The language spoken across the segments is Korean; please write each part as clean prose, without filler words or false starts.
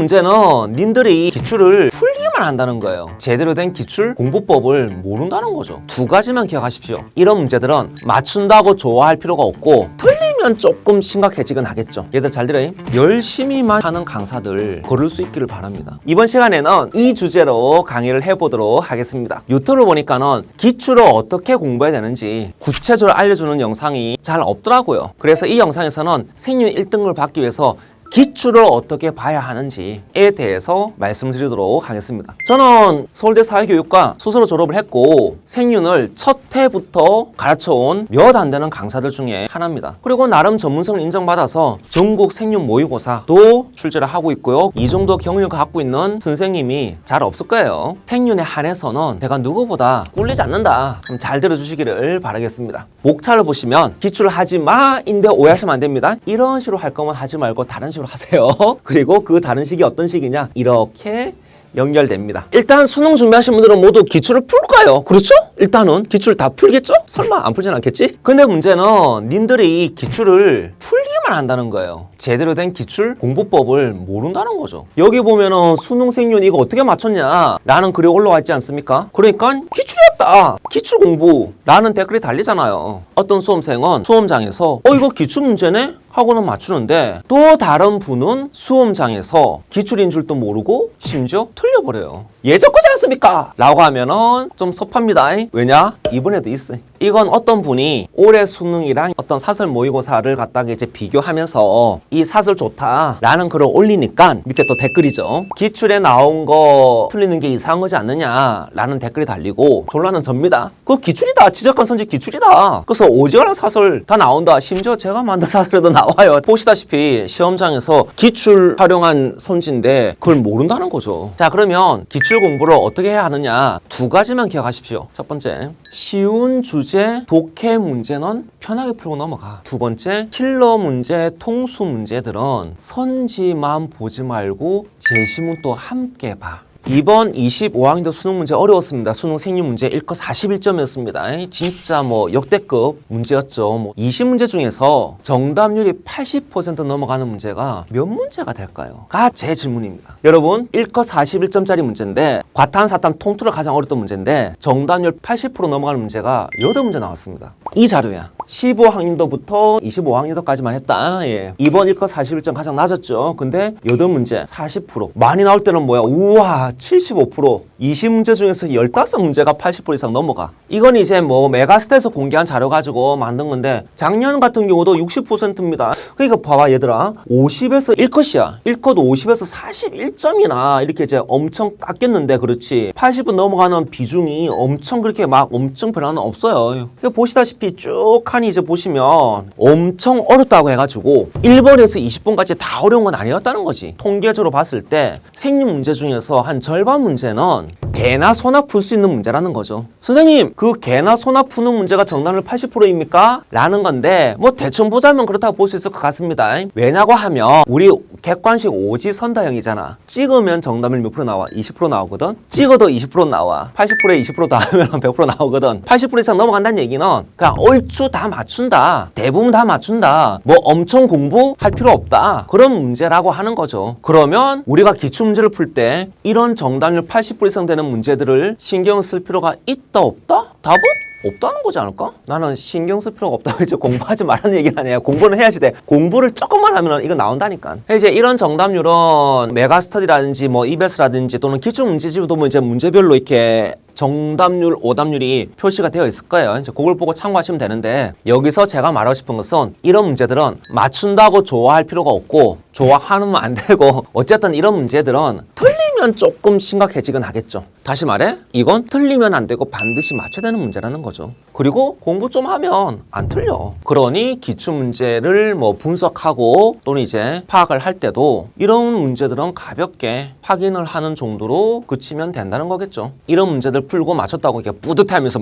문제는 님들이 기출을 풀기만 한다는 거예요. 제대로 된 기출 공부법을 모른다는 거죠. 두 가지만 기억하십시오. 이런 문제들은 맞춘다고 좋아할 필요가 없고 틀리면 조금 심각해지긴 하겠죠. 얘들 잘 들어요. 열심히만 하는 강사들 고를 수 있기를 바랍니다. 이번 시간에는 이 주제로 강의를 해보도록 하겠습니다. 유튜브를 보니까는 기출을 어떻게 공부해야 되는지 구체적으로 알려주는 영상이 잘 없더라고요. 그래서 이 영상에서는 생률 1등급을 받기 위해서 기출을 어떻게 봐야 하는지에 대해서 말씀드리도록 하겠습니다. 저는 서울대 사회교육과 스스로 졸업을 했고 생윤을 첫 해부터 가르쳐온 몇 안 되는 강사들 중에 하나입니다. 그리고 나름 전문성을 인정받아서 전국 생윤 모의고사도 출제를 하고 있고요. 이 정도 경력을 갖고 있는 선생님이 잘 없을 거예요. 생윤에 한해서는 제가 누구보다 꿀리지 않는다. 그럼 잘 들어주시기를 바라겠습니다. 목차를 보시면 기출을 하지 마인데 오해하시면 안 됩니다. 이런 식으로 할 거면 하지 말고 다른 식으로 하세요. 그리고 그 다른 식이 어떤 식이냐, 이렇게 연결됩니다. 일단 수능 준비하신 분들은 모두 기출을 풀까요? 그렇죠? 일단은 기출 다 풀겠죠? 설마 안 풀진 않겠지? 근데 문제는 님들이 기출을 풀기만 한다는 거예요. 제대로 된 기출 공부법을 모른다는 거죠. 여기 보면은 수능 생윤 이거 어떻게 맞췄냐 라는 글이 올라와 있지 않습니까? 그러니까 기출이었다, 기출 공부라는 댓글이 달리잖아요. 어떤 수험생은 수험장에서 이거 기출 문제네? 하고는 맞추는데 또 다른 분은 수험장에서 기출인 줄도 모르고 심지어 틀려버려요. 예적거지 않습니까? 라고 하면은 좀 섭합니다. 왜냐? 이번에도 있어요. 이건 어떤 분이 올해 수능이랑 어떤 사설 모의고사를 갖다가 이제 비교하면서 이 사설 좋다 라는 글을 올리니까 밑에 또 댓글이죠. 기출에 나온 거 틀리는 게 이상하지 않느냐 라는 댓글이 달리고 졸라는 접니다. 그거 기출이다. 지적한 선지 기출이다. 그래서 오지간한 사설 다 나온다. 심지어 제가 만든 사설에도 나와요. 보시다시피 시험장에서 기출 활용한 선지인데 그걸 모른다는 거죠. 자, 그러면 기출 공부를 어떻게 해야 하느냐, 두 가지만 기억하십시오. 첫 번째, 쉬운 주제 독해 문제는 편하게 풀고 넘어가. 두 번째, 킬러 문제, 통수 문제들은 선지만 보지 말고 제시문도 함께 봐. 이번 25학년도 수능 문제 어려웠습니다. 수능 생률 문제 1科 41점이었습니다. 진짜 역대급 문제였죠. 20문제 중에서 정답률이 80% 넘어가는 문제가 몇 문제가 될까요? 가 제 질문입니다. 여러분, 1科 41점짜리 문제인데 과탄사탄 통틀어 가장 어려웠던 문제인데 정답률 80% 넘어가는 문제가 8문제 나왔습니다. 이 자료야. 15학년도부터 25학년도까지만 했다. 예. 이번 1科 41점 가장 낮았죠. 근데 8문제 40%. 많이 나올 때는 뭐야? 우와, 75%. 20문제 중에서 15문제가 80% 이상 넘어가. 이건 이제 메가스터에서 공개한 자료 가지고 만든 건데 작년 같은 경우도 60%입니다. 그러니까 봐봐 얘들아. 50에서 1컷이야. 1컷 50에서 41점이나 이렇게 이제 엄청 깎였는데 그렇지. 80은 넘어가는 비중이 엄청 그렇게 엄청 변화는 없어요. 보시다시피 쭉 칸이 이제 보시면 엄청 어렵다고 해가지고 1번에서 20번까지 다 어려운 건 아니었다는 거지. 통계적으로 봤을 때 생리 문제 중에서 한 절반 문제는 개나 소나 풀 수 있는 문제라는 거죠. 선생님, 그 개나 소나 푸는 문제가 정답률 80%입니까? 라는 건데 대충 보자면 그렇다고 볼 수 있을 것 같습니다. 왜냐고 하면 우리 객관식 오지선다형이잖아. 찍으면 정답률 몇 프로 나와? 20% 나오거든? 찍어도 20% 나와. 80%에 20% 더하면 100% 나오거든. 80% 이상 넘어간다는 얘기는 그냥 얼추 다 맞춘다. 대부분 다 맞춘다. 엄청 공부할 필요 없다. 그런 문제라고 하는 거죠. 그러면 우리가 기출문제를 풀 때 이런 정답률 80% 이상 되는 문제들을 신경 쓸 필요가 있다 없다? 답은? 없다는 거지 않을까? 나는 신경 쓸 필요가 없다고 이제 공부하지 말라는 얘기는 아니야. 공부는 해야지 돼. 공부를 조금만 하면 이거 나온다니까. 이제 이런 정답률은 메가스터디라든지 EBS라든지 또는 기출문제집도 이제 문제별로 이렇게 정답률, 오답률이 표시가 되어 있을 거예요. 이제 그걸 보고 참고하시면 되는데 여기서 제가 말하고 싶은 것은 이런 문제들은 맞춘다고 좋아할 필요가 없고 좋아하면 안 되고 어쨌든 이런 문제들은 틀리면 조금 심각해지긴 하겠죠. 다시 말해 이건 틀리면 안 되고 반드시 맞춰야 되는 문제라는 거죠. 그리고 공부 좀 하면 안 틀려. 그러니 기출문제를 분석하고 또는 이제 파악을 할 때도 이런 문제들은 가볍게 확인을 하는 정도로 그치면 된다는 거겠죠. 이런 문제들 풀고 맞췄다고 이렇게 뿌듯하면서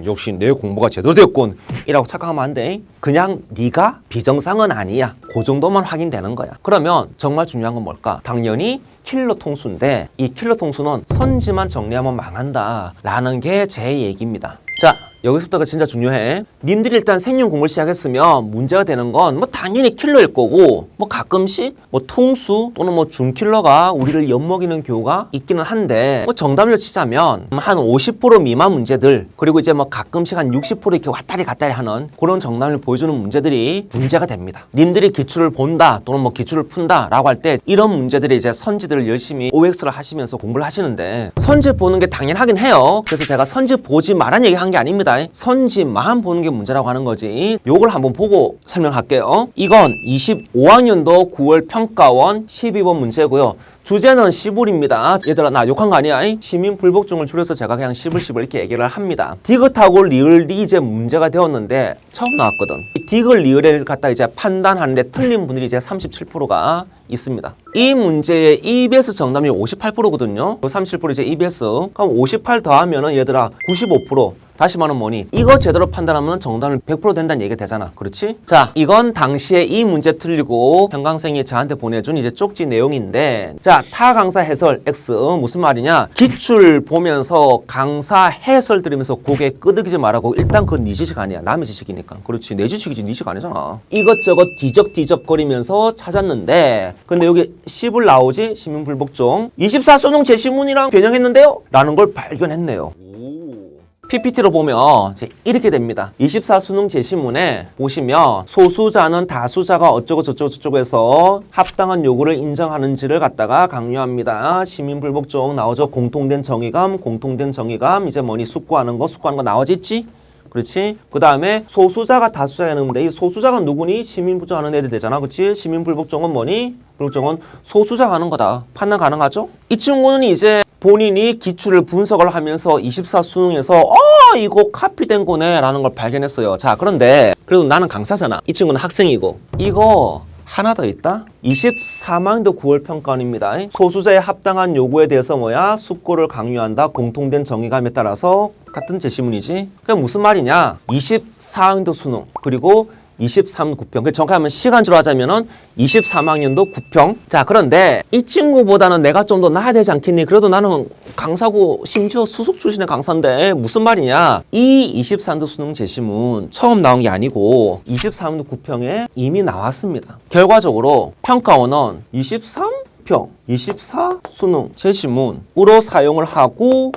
역시 내 공부가 제대로 되었군 이라고 착각하면 안 돼. 그냥 네가 비정상은 아니야. 그 정도만 확인되는 거야. 그러면 정말 중요한 건 뭘까? 당연히 킬러 통수인데 이 킬러 통수는 선지만 정리하면 망한다 라는 게 제 얘기입니다. 자, 여기서부터가 진짜 중요해. 님들이 일단 생명 공부를 시작했으면 문제가 되는 건 뭐 당연히 킬러일 거고 뭐 가끔씩 뭐 통수 또는 뭐 준킬러가 우리를 엿먹이는 경우가 있기는 한데 뭐 정답을 치자면 한 50% 미만 문제들 그리고 이제 뭐 가끔씩 한 60% 이렇게 왔다리 갔다리 하는 그런 정답을 보여주는 문제들이 문제가 됩니다. 님들이 기출을 본다 또는 뭐 기출을 푼다 라고 할 때 이런 문제들이 이제 선지들을 열심히 OX를 하시면서 공부를 하시는데 선지 보는 게 당연하긴 해요. 그래서 제가 선지 보지 말란 얘기 한 게 아닙니다. 선지만 보는 게 문제라고 하는 거지. 요걸 한번 보고 설명할게요. 이건 25학년도 9월 평가원 12번 문제고요. 주제는 시불입니다. 얘들아 나 욕한 거 아니야? 시민 불복종을 줄여서 제가 그냥 시불 이렇게 얘기를 합니다. 디귿하고 리을이 이제 문제가 되었는데 처음 나왔거든. 디귿 리을을 갖다 이제 판단하는데 틀린 분들이 이제 37%가 있습니다. 이 문제의 EBS 정답률이 58%거든요. 37% 이제 EBS. 그럼 58 더하면은 얘들아 95%. 다시 말하면 뭐니? 이거 제대로 판단하면 정답률 100% 된다는 얘기가 되잖아. 그렇지? 자, 이건 당시에 이 문제 틀리고 평강생이 저한테 보내준 이제 쪽지 내용인데 자, 타 강사 해설 X 무슨 말이냐? 기출 보면서 강사 해설 들으면서 고개 끄덕이지 말라고. 일단 그건 네 지식 아니야. 남의 지식이니까. 그렇지. 내 지식이지 네 지식 아니잖아. 이것저것 뒤적뒤적거리면서 찾았는데 근데 여기 시불 나오지? 시민불복종 24 수능 제시문이랑 변형했는데요? 라는 걸 발견했네요. PPT로 보면 이렇게 됩니다. 24 수능 제시문에 보시면 소수자는 다수자가 어쩌고 저쩌고 해서 합당한 요구를 인정하는지를 갖다가 강요합니다. 시민불복종 나오죠. 공통된 정의감 이제 뭐니 숙고하는 거 나와있지? 그렇지? 그 다음에 소수자가 다수자에 넣는데 이 소수자가 누구니? 시민불복종하는 애들 되잖아. 그렇지? 시민불복종은 뭐니? 불복종은 소수자가 하는 거다. 판단 가능하죠? 이 친구는 이제 본인이 기출을 분석을 하면서 24 수능에서 이거 카피된 거네 라는 걸 발견했어요. 자, 그런데 그래도 나는 강사잖아. 이 친구는 학생이고 이거 하나 더 있다. 24학년도 9월 평가원입니다. 소수자의 합당한 요구에 대해서 숙고를 강요한다. 공통된 정의감에 따라서 같은 제시문이지. 그게 무슨 말이냐? 24학년도 수능 그리고 23 9평. 정확하면 시간으로 하자면은 23학년도 9평. 자, 그런데 이 친구보다는 내가 좀 더 나아야 되지 않겠니? 그래도 나는 강사고 심지어 수석 출신의 강사인데 무슨 말이냐? 이 23도 수능 제시문 처음 나온 게 아니고 23학년도 9평에 이미 나왔습니다. 결과적으로 평가원은 23평, 24 수능 제시문으로 사용을 하고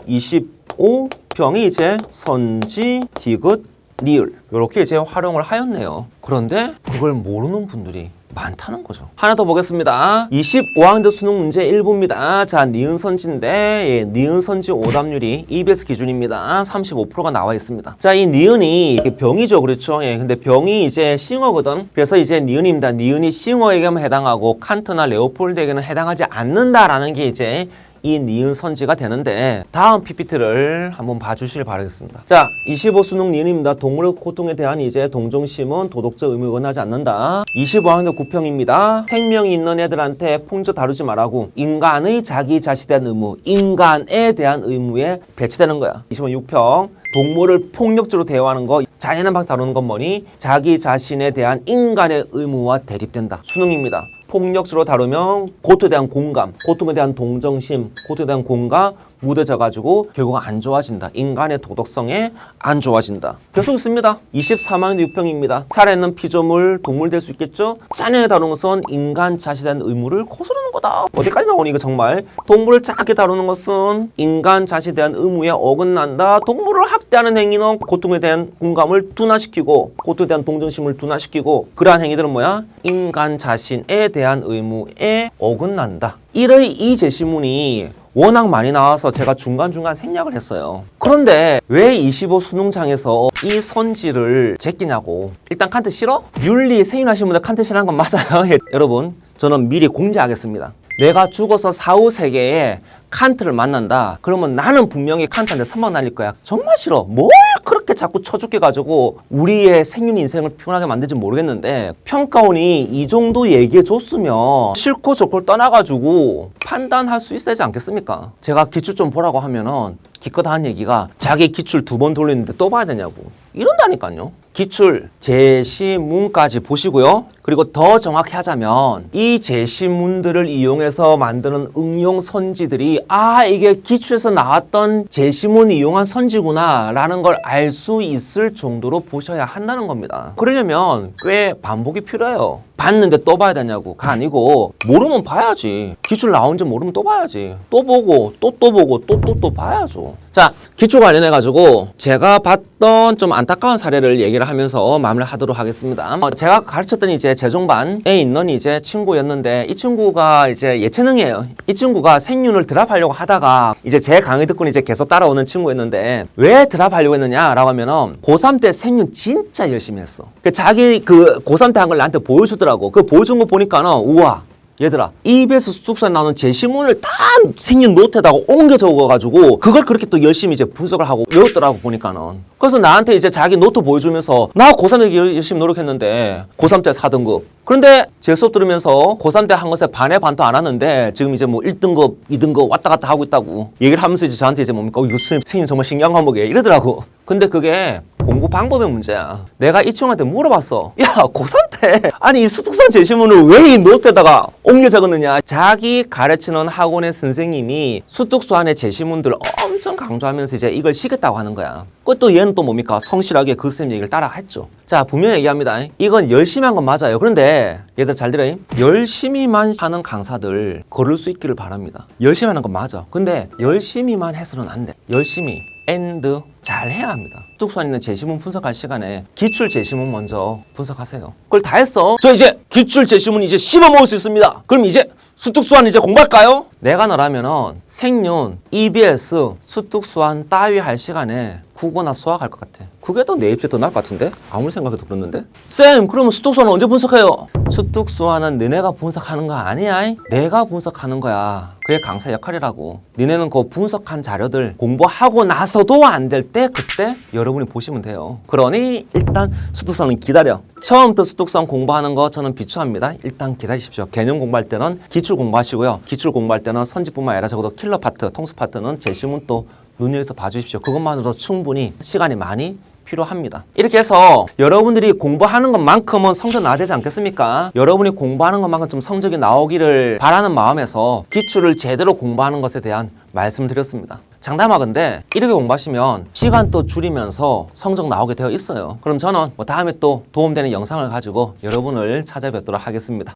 25평이 이제 선지, 디귿, 리을 이렇게 이제 활용을 하였네요. 그런데 그걸 모르는 분들이 많다는 거죠. 하나 더 보겠습니다. 25학년도 수능 문제 1부입니다. 자, 니은 선지인데 니은 선지 오답률이 EBS 기준입니다. 35%가 나와 있습니다. 자, 이 니은이 병이죠. 그렇죠? 근데 병이 이제 싱어거든. 그래서 이제 니은입니다. 니은이 싱어에게만 해당하고 칸트나 레오폴드에게는 해당하지 않는다라는 게 이제 이 니은 선지가 되는데 다음 PPT를 한번 봐주시길 바라겠습니다. 자, 25 수능 니은입니다. 동물의 고통에 대한 이제 동정심은 도덕적 의무가 하지 않는다. 25학년 9평입니다. 생명이 있는 애들한테 풍조 다루지 말라고 인간의 자기 자신에 대한 의무, 인간에 대한 의무에 배치되는 거야. 25 6평. 동물을 폭력적으로 대화하는 거, 잔인한 방식 다루는 건 뭐니? 자기 자신에 대한 인간의 의무와 대립된다. 수능입니다. 폭력적으로 다루면 고통에 대한 공감, 고통에 대한 동정심, 고통에 대한 공감 무뎌져가지고 결국 안 좋아진다. 인간의 도덕성에 안 좋아진다. 계속 있습니다. 23학년 6평입니다. 살아있는 피조물, 동물 될 수 있겠죠? 잔인하게 다루는 것은 인간 자신에 대한 의무를 거스르는 거다. 어디까지 나오니 이거 정말? 동물을 작게 다루는 것은 인간 자신에 대한 의무에 어긋난다. 동물을 학대하는 행위는 고통에 대한 공감을 둔화시키고 고통에 대한 동정심을 둔화시키고 그러한 행위들은 뭐야? 인간 자신에 대한 의무에 어긋난다. 이 제시문이 워낙 많이 나와서 제가 중간중간 생략을 했어요. 그런데 왜 25 수능장에서 이 선지를 제끼냐고. 일단 칸트 싫어? 윤리 생일하신 분들 칸트 싫어하는 건 맞아요. 여러분, 저는 미리 공지하겠습니다. 내가 죽어서 사후 세계에 칸트를 만난다. 그러면 나는 분명히 칸트한테 선망 날릴 거야. 정말 싫어. 뭘 그렇게 자꾸 쳐죽게 가지고 우리의 생윤 인생을 피곤하게 만들지 모르겠는데 평가원이 이 정도 얘기해 줬으면 싫고 좋고 떠나가지고 판단할 수 있어야 되지 않겠습니까? 제가 기출 좀 보라고 하면은 기껏 하는 얘기가 자기 기출 2번 돌리는데 또 봐야 되냐고 이런다니까요. 기출 제시문까지 보시고요. 그리고 더 정확히 하자면 이 제시문들을 이용해서 만드는 응용 선지들이 이게 기출에서 나왔던 제시문 이용한 선지구나 라는 걸 알 수 있을 정도로 보셔야 한다는 겁니다. 그러려면 꽤 반복이 필요해요. 봤는데 또 봐야 되냐고가 아니고 모르면 봐야지. 기출 나온지 모르면 또 봐야지. 또 보고 또 보고 또 봐야죠. 자, 기출 관련해 가지고 제가 봤던 좀 안타까운 사례를 얘기를 하면서 마무리하도록 하겠습니다. 제가 가르쳤던 이제 재종반에 있는 이제 친구였는데 이 친구가 이제 예체능이에요. 이 친구가 생윤을 드랍하려고 하다가 이제 제 강의 듣고 이제 계속 따라오는 친구였는데 왜 드랍하려고 했느냐라고 하면은 고3 때 생윤 진짜 열심히 했어. 자기 그 고3 때 한 걸 나한테 보여주더라고. 그 보여준 거 보니까는 우와. 얘들아, EBS 수특수에 나오는 제시문을 다 생긴 노트에다가 옮겨 적어가지고 그걸 그렇게 또 열심히 이제 분석을 하고 외웠더라고 보니까는. 그래서 나한테 이제 자기 노트 보여주면서 나 고3 때 열심히 노력했는데 고3 때 4등급. 그런데 제 수업 들으면서 고3 때 한 것에 반의 반도 안 왔는데 지금 이제 뭐 1등급, 2등급 왔다 갔다 하고 있다고 얘기를 하면서 이제 저한테 이제 뭡니까? 이거 선생님 정말 신기한 과목이에요. 이러더라고. 근데 그게 공부 방법의 문제야. 내가 이 친구한테 물어봤어. 야, 고3 때 아니 이 수특수한 제시문을 왜 이 노트에다가 옮겨 적었느냐. 자기 가르치는 학원의 선생님이 수특수한의 제시문들을 엄청 강조하면서 이제 이걸 시켰다고 하는 거야. 그것도 얘는 또 뭡니까? 성실하게 그 선생님 얘기를 따라 했죠. 자, 분명히 얘기합니다. 이건 열심히 한 건 맞아요. 그런데 얘들 잘 들어요. 열심히만 하는 강사들 걸을 수 있기를 바랍니다. 열심히 하는 건 맞아. 근데 열심히만 해서는 안 돼. 열심히 and 잘 해야 합니다. 수특수한 있는 제시문 분석할 시간에 기출 제시문 먼저 분석하세요. 그걸 다 했어. 저 이제 기출 제시문 이제 씹어 먹을 수 있습니다. 그럼 이제 수특수한 이제 공부할까요? 내가 너라면은 생윤, EBS, 수특수한 따위 할 시간에 국어나 수학 할 것 같아. 그게 더 내 입시에 더 나을 것 같은데? 아무리 생각해도 그렇는데? 쌤, 그러면 수특수한은 언제 분석해요? 수특수한은 너네가 분석하는 거 아니야. 내가 분석하는 거야. 그게 강사 역할이라고. 너네는 그 분석한 자료들 공부하고 나서도 안 될 때 그때 여러분이 보시면 돼요. 그러니 일단 수특수한은 기다려. 처음부터 수특수한 공부하는 거 저는 비추합니다. 일단 기다리십시오. 개념 공부할 때는 기출 공부하시고요. 기출 공부할 때는 선지뿐만 아니라 적어도 킬러 파트, 통수 파트는 제시문 또 눈여겨서 봐주십시오. 그것만으로도 충분히 시간이 많이 필요합니다. 이렇게 해서 여러분들이 공부하는 것만큼은 성적 나야 되지 않겠습니까? 여러분이 공부하는 것만큼 좀 성적이 나오기를 바라는 마음에서 기출을 제대로 공부하는 것에 대한 말씀드렸습니다. 장담하건대 이렇게 공부하시면 시간도 줄이면서 성적 나오게 되어 있어요. 그럼 저는 다음에 또 도움되는 영상을 가지고 여러분을 찾아뵙도록 하겠습니다.